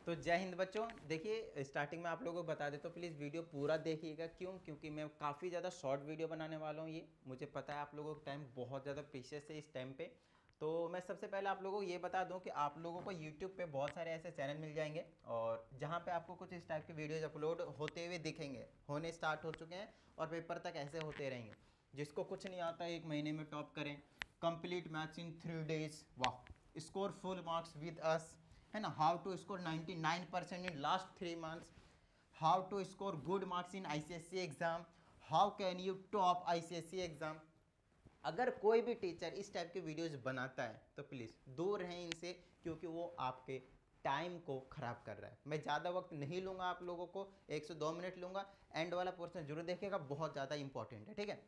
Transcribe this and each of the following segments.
तो जय हिंद बच्चों। देखिए स्टार्टिंग में आप लोगों को बता देता हूँ, प्लीज़ वीडियो पूरा देखिएगा। क्यों? क्योंकि मैं काफ़ी ज़्यादा शॉर्ट वीडियो बनाने वाला हूँ। ये मुझे पता है आप लोगों का टाइम बहुत ज़्यादा प्रीशियस है इस टाइम पे। तो मैं सबसे पहले आप लोगों को ये बता दूं कि आप लोगों को यूट्यूब पे बहुत सारे ऐसे चैनल मिल जाएंगे और जहाँ पे आपको कुछ इस टाइप के वीडियोज अपलोड होते हुए दिखेंगे, होने स्टार्ट हो चुके हैं और पेपर तक ऐसे होते रहेंगे। जिसको कुछ नहीं आता 1 महीने में टॉप करें, कंप्लीट मैथ्स इन 3 days, वाह, score full marks with us, है ना, how to score 99% in last 3 months, how to score good marks in ICSC exam, how can you top ICSC exam. अगर कोई भी टीचर इस type के videos बनाता है तो प्लीज़ दूर रहें इनसे, क्योंकि वो आपके टाइम को ख़राब कर रहा है। मैं ज़्यादा वक्त नहीं लूँगा आप लोगों को, 1 से 2 मिनट लूँगा। एंड वाला पोर्शन जरूर देखिएगा, बहुत ज़्यादा इंपॉर्टेंट है, ठीक है।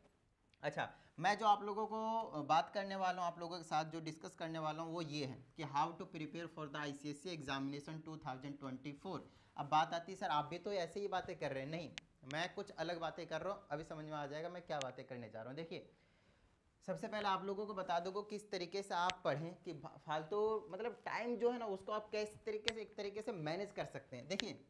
अच्छा, मैं जो आप लोगों को बात करने वाला हूँ, आप लोगों के साथ जो डिस्कस करने वाला हूँ वो ये है कि how to prepare for the ICSC examination 2024। अब बात आती है, सर आप भी तो ऐसे ही बातें कर रहे हैं। नहीं, मैं कुछ अलग बातें कर रहा हूँ, अभी समझ में आ जाएगा मैं क्या बातें करने जा रहा हूँ। देखिए, सबसे पहले आप लोगों को बता दूंगा किस तरीके से आप पढ़ें कि फालतू मतलब टाइम जो है ना उसको आप किस तरीके से, एक तरीके से मैनेज कर सकते हैं। देखिए,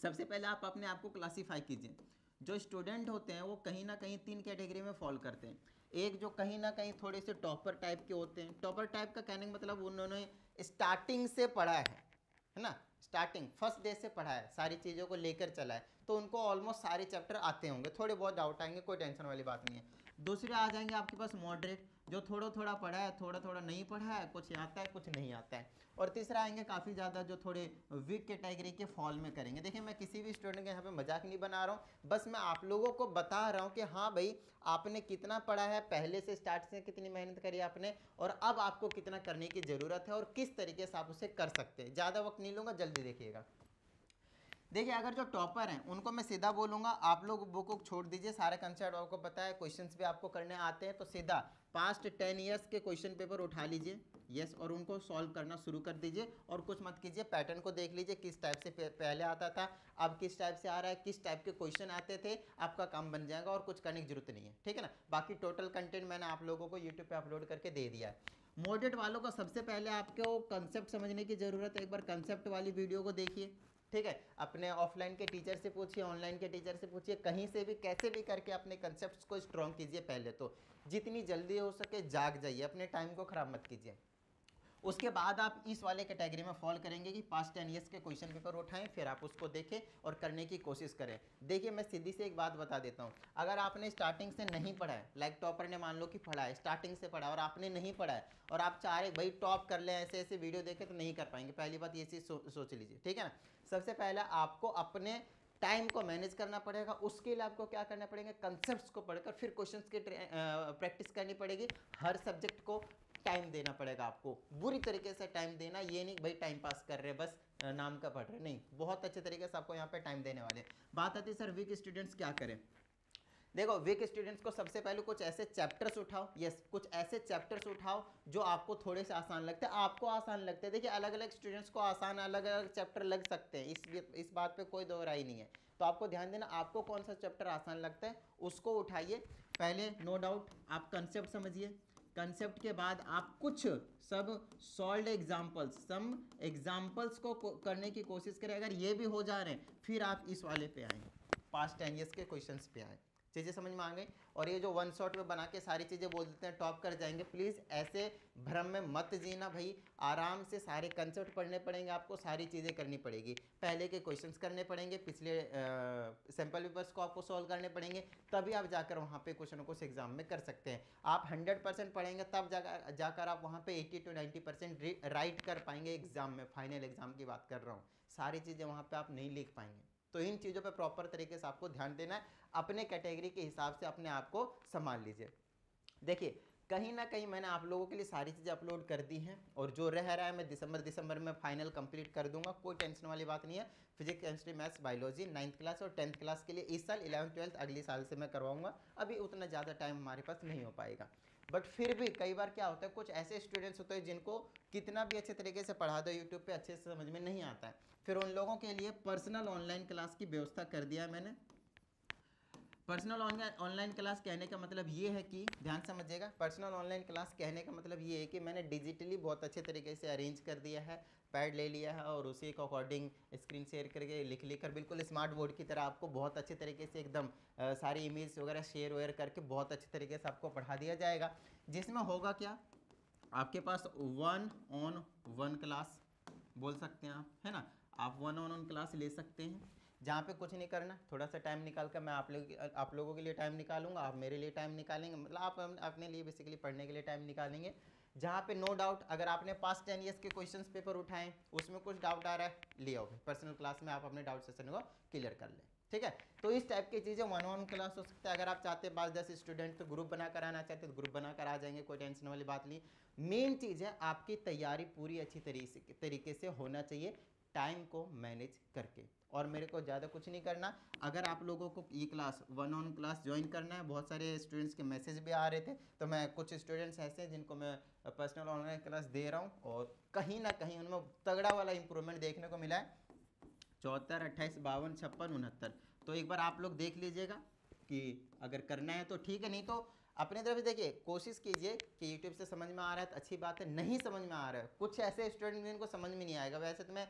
सबसे पहले आप अपने आप को क्लासीफाई कीजिए। जो स्टूडेंट होते हैं वो कहीं ना कहीं 3 कैटेगरी में फॉल करते हैं। एक जो कहीं ना कहीं थोड़े से टॉपर टाइप के होते हैं। टॉपर टाइप का कहने का मतलब उन्होंने स्टार्टिंग से पढ़ा है ना, स्टार्टिंग फर्स्ट डे से पढ़ा है, सारी चीज़ों को लेकर चला है, तो उनको ऑलमोस्ट सारे चैप्टर आते होंगे, थोड़े बहुत डाउट आएंगे, कोई टेंशन वाली बात नहीं है। दूसरे आ जाएंगे आपके पास मॉडरेट, जो थोड़ा थोड़ा पढ़ा है, थोड़ा थोड़ा नहीं पढ़ा है, कुछ आता है कुछ नहीं आता है। और तीसरा आएंगे काफ़ी ज़्यादा जो थोड़े वीक कैटेगरी के फॉल में करेंगे। देखिए, मैं किसी भी स्टूडेंट के यहाँ पे मजाक नहीं बना रहा हूँ, बस मैं आप लोगों को बता रहा हूँ कि हाँ भाई, आपने कितना पढ़ा है, पहले से स्टार्ट से कितनी मेहनत करी आपने, और अब आपको कितना करने की ज़रूरत है और किस तरीके से आप उसे कर सकते हैं। ज़्यादा वक्त नहीं लूँगा, जल्दी देखिएगा। देखिए, अगर जो टॉपर हैं उनको मैं सीधा बोलूँगा, आप लोग बुक को छोड़ दीजिए, सारे कंसेप्ट आपको पता है, क्वेश्चंस भी आपको करने आते हैं, तो सीधा पास्ट 10 years के क्वेश्चन पेपर उठा लीजिए, यस, और उनको सॉल्व करना शुरू कर दीजिए। और कुछ मत कीजिए, पैटर्न को देख लीजिए किस टाइप से पहले आता था, अब किस टाइप से आ रहा है, किस टाइप के क्वेश्चन आते थे, आपका काम बन जाएगा और कुछ करने की जरूरत नहीं है, ठीक है ना। बाकी टोटल कंटेंट मैंने आप लोगों को यूट्यूब पर अपलोड करके दे दिया है। मॉडरेट वालों को सबसे पहले आपको कंसेप्ट समझने की ज़रूरत है। एक बार कंसेप्ट वाली वीडियो को देखिए, ठीक है। अपने ऑफलाइन के टीचर से पूछिए, ऑनलाइन के टीचर से पूछिए, कहीं से भी कैसे भी करके अपने कंसेप्ट को स्ट्रॉन्ग कीजिए। पहले तो जितनी जल्दी हो सके जाग जाइए, अपने टाइम को खराब मत कीजिए। उसके बाद आप इस वाले कैटेगरी में फॉल करेंगे कि पास्ट 10 years के क्वेश्चन पेपर उठाएं, फिर आप उसको देखें और करने की कोशिश करें। देखिए, मैं सीधी से एक बात बता देता हूं, अगर आपने स्टार्टिंग से नहीं पढ़ा है, लाइक टॉपर ने मान लो कि पढ़ा है, स्टार्टिंग से पढ़ा है और आपने नहीं पढ़ा है और आप चाह रहे भाई टॉप कर ले, ऐसे ऐसे वीडियो देखे, तो नहीं कर पाएंगे। पहली बात ये चीज़ सोच लीजिए, ठीक है ना। सबसे पहले आपको अपने टाइम को मैनेज करना पड़ेगा। उसके लिए आपको क्या करना पड़ेगा, कंसेप्ट्स को पढ़कर फिर क्वेश्चंस की प्रैक्टिस करनी पड़ेगी। हर सब्जेक्ट को टाइम देना पड़ेगा आपको, बुरी तरीके से टाइम देना। ये नहीं भाई टाइम पास कर रहे बस नाम का पढ़ रहे, नहीं, बहुत अच्छे तरीके से आपको यहाँ पे टाइम देने वाले। बात आती है सर वीक स्टूडेंट्स क्या करें। देखो, वीक स्टूडेंट्स को सबसे पहले कुछ ऐसे चैप्टर्स उठाओ, यस, कुछ ऐसे चैप्टर्स उठाओ जो आपको थोड़े से आसान लगते हैं, आपको आसान लगते हैं। देखिए, अलग अलग स्टूडेंट्स को आसान अलग अलग चैप्टर लग सकते हैं, इस बात पे कोई दो राय नहीं है। तो आपको ध्यान देना, आपको कौन सा चैप्टर आसान लगता है उसको उठाइए पहले। नो डाउट आप कंसेप्ट समझिए, कंसेप्ट के बाद आप कुछ सब सॉल्व एग्जाम्पल्स, सम एग्जाम्पल्स को करने की कोशिश करें। अगर ये भी हो जा रहे हैं, फिर आप इस वाले पे आए, पास्ट 10 years के क्वेश्चंस पे आए। चीज़ें समझ में आ गई। और ये जो वन शॉट में बना के सारी चीज़ें बोल देते हैं टॉप कर जाएंगे, प्लीज़ ऐसे भ्रम में मत जीना भाई। आराम से सारे कंसेप्ट पढ़ने पड़ेंगे, आपको सारी चीज़ें करनी पड़ेगी। पहले के क्वेश्चंस करने पड़ेंगे, पिछले सैम्पल पेपर्स को आपको सॉल्व करने पड़ेंगे, तभी आप जाकर वहाँ पे क्वेश्चन को एग्जाम में कर सकते हैं। आप 100% पढ़ेंगे तब जाकर आप वहाँ पे 80 to 90% राइट कर पाएंगे एग्जाम में। फाइनल एग्जाम की बात कर रहा हूँ, सारी चीज़ें वहाँ पर आप नहीं लिख पाएंगे। तो इन चीज़ों पे प्रॉपर तरीके से आपको ध्यान देना है, अपने कैटेगरी के हिसाब से अपने आप को संभाल लीजिए। देखिए, कहीं ना कहीं मैंने आप लोगों के लिए सारी चीज़ें अपलोड कर दी हैं और जो रह रहा है मैं दिसंबर में फाइनल कंप्लीट कर दूंगा, कोई टेंशन वाली बात नहीं है। Physics, chemistry, maths, biology 9th class और 10th क्लास के लिए इस साल, 11th 12th अगले साल से मैं करवाऊंगा। अभी उतना ज़्यादा टाइम हमारे पास नहीं हो पाएगा, बट फिर भी कई बार क्या होता है, कुछ ऐसे स्टूडेंट्स होते हैं जिनको कितना भी अच्छे तरीके से पढ़ा दो यूट्यूब पे, अच्छे से समझ में नहीं आता है। फिर उन लोगों के लिए पर्सनल ऑनलाइन क्लास की व्यवस्था कर दिया है मैंने। पर्सनल ऑनलाइन क्लास कहने का मतलब ये है कि ध्यान समझिएगा, पर्सनल ऑनलाइन क्लास कहने का मतलब ये है कि मैंने डिजिटली बहुत अच्छे तरीके से अरेंज कर दिया है, पैड ले लिया है और उसी के अकॉर्डिंग स्क्रीन शेयर करके लिख कर बिल्कुल स्मार्ट बोर्ड की तरह आपको बहुत अच्छे तरीके से एकदम सारी इमेज वगैरह शेयर वेयर करके बहुत अच्छे तरीके से आपको पढ़ा दिया जाएगा। जिसमें होगा क्या, आपके पास 1-on-1 क्लास बोल सकते हैं आप, है ना, आप 1-on-1 क्लास ले सकते हैं, जहाँ पे कुछ नहीं करना, थोड़ा सा टाइम निकाल कर मैं आप लोगों के लिए टाइम निकालूंगा, आप मेरे लिए टाइम निकालेंगे, मतलब आप अपने लिए बेसिकली पढ़ने के लिए टाइम निकालेंगे, जहाँ पे नो डाउट अगर आपने पास्ट 10 ईयर्स के क्वेश्चंस पेपर उठाएं, उसमें कुछ डाउट आ रहा है, ले आओ पर्सनल क्लास में आप अपने डाउट सेशन को क्लियर कर लें। ठीक है, तो इस टाइप की चीज़ें 1-on-1 क्लास हो सकता है। अगर आप चाहते हैं 5-10 स्टूडेंट तो ग्रुप बनाकर आना चाहते हैं तो ग्रुप बनाकर आ जाएंगे, कोई टेंशन वाली बात नहीं। मेन चीज़ है आपकी तैयारी पूरी अच्छी तरीके से होना चाहिए, टाइम को मैनेज करके, और मेरे को ज़्यादा कुछ नहीं करना। अगर आप लोगों को ये क्लास 1-on क्लास ज्वाइन करना है, बहुत सारे स्टूडेंट्स के मैसेज भी आ रहे थे, तो मैं कुछ स्टूडेंट्स ऐसे हैं जिनको मैं पर्सनल ऑनलाइन क्लास दे रहा हूँ और कहीं ना कहीं उनमें तगड़ा वाला इंप्रूवमेंट देखने को मिला है। 74, 28, 52, 56, 69, तो एक बार आप लोग देख लीजिएगा कि अगर करना है तो ठीक है, नहीं तो अपने तरफ से देखिए कोशिश कीजिए कि यूट्यूब से समझ में आ रहा है तो अच्छी बात है, नहीं समझ में आ रहा है, कुछ ऐसे स्टूडेंट जिनको समझ में नहीं आएगा, वैसे तो मैं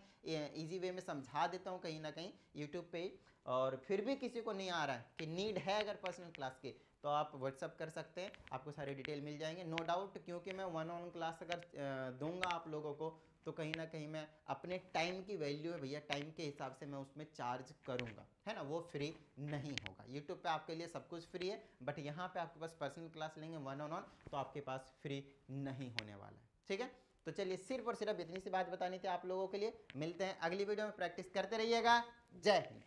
इजी वे में समझा देता हूँ कहीं ना कहीं यूट्यूब पे, और फिर भी किसी को नहीं आ रहा है कि नीड है अगर पर्सनल क्लास की, तो आप व्हाट्सअप कर सकते हैं, आपको सारी डिटेल मिल जाएंगे नो डाउट, क्योंकि मैं 1-on क्लास अगर दूंगा आप लोगों को तो कहीं ना कहीं मैं अपने टाइम की वैल्यू है भैया, टाइम के हिसाब से मैं उसमें चार्ज करूंगा, है ना, वो फ्री नहीं होगा। यूट्यूब पे आपके लिए सब कुछ फ्री है, बट यहाँ पे आपके पास पर्सनल क्लास लेंगे 1-on-1 तो आपके पास फ्री नहीं होने वाला है। ठीक है, तो चलिए सिर्फ और सिर्फ इतनी सी बात बतानी थी आप लोगों के लिए, मिलते हैं अगली वीडियो में, प्रैक्टिस करते रहिएगा, जय हिंद।